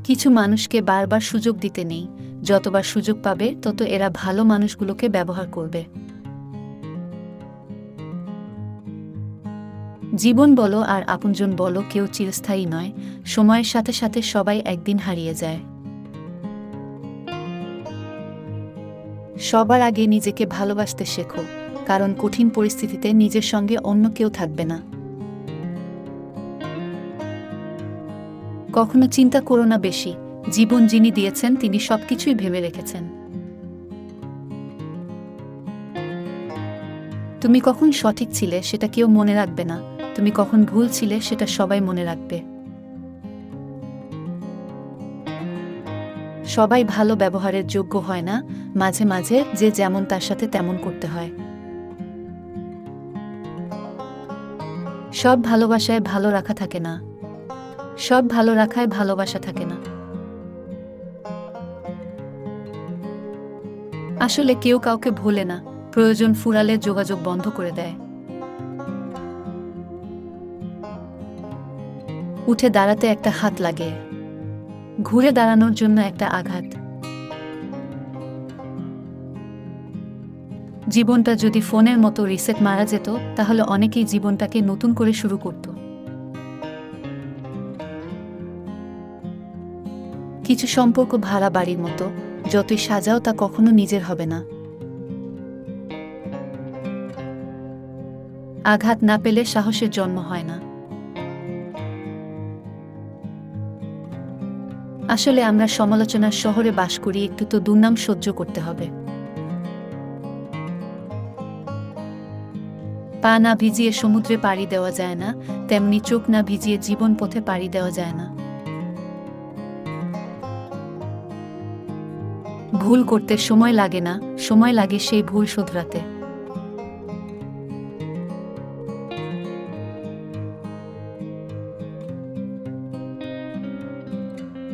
কিছু মানুষকে বারবার সুযোগ দিতে নেই, যতবার সুযোগ পাবে তত এরা ভালো মানুষগুলোকে ব্যবহার করবে। জীবন বলো আর আপনজন বলো, কেউ চিরস্থায়ী নয়। সময়ের সাথে সাথে সবাই একদিন হারিয়ে যায়। সবার আগে নিজেকে ভালোবাসতে শেখো, কারণ কঠিন পরিস্থিতিতে নিজের সঙ্গে অন্য কেউ থাকবে না। কখনো চিন্তা করো না বেশি, জীবন যিনি দিয়েছেন তিনি সবকিছুই ভেবে রেখেছেন। তুমি কখন সঠিক ছিলে সেটা কেউ মনে রাখবে না, তুমি কখন ভুল ছিলে সেটা সবাই মনে রাখবে। সবাই ভালো ব্যবহারের যোগ্য হয় না, মাঝে মাঝে যে যেমন তার সাথে তেমন করতে হয়। সব ভালোবাসায় ভালো রাখা থাকে না, সব ভালো রাখায় ভালোবাসা থাকে না। আসলে কেউ কাউকে ভোলে না, প্রয়োজন ফুরালে যোগাযোগ বন্ধ করে দেয়। উঠে দাঁড়াতে একটা হাত লাগে, ঘুরে দাঁড়ানোর জন্য একটা আঘাত। জীবনটা যদি ফোনের মতো রিসেট মারা যেত, তাহলে অনেকেই জীবনটাকে নতুন করে শুরু করত। কিছু সম্পর্ক ভাড়া বাড়ির মতো, যতই সাজাও তা কখনো নিজের হবে না। আঘাত না পেলে সাহসের জন্ম হয় না। আসলে আমরা সমালোচনার শহরে বাস করি, একটু তো দুর্নাম সহ্য করতে হবে। পা না ভিজিয়ে সমুদ্রে পাড়ি দেওয়া যায় না, তেমনি চোখ না ভিজিয়ে জীবন পথে পাড়ি দেওয়া যায় না। ভুল করতে সময় লাগে না, সময় লাগে সেই ভুল শোধরাতে।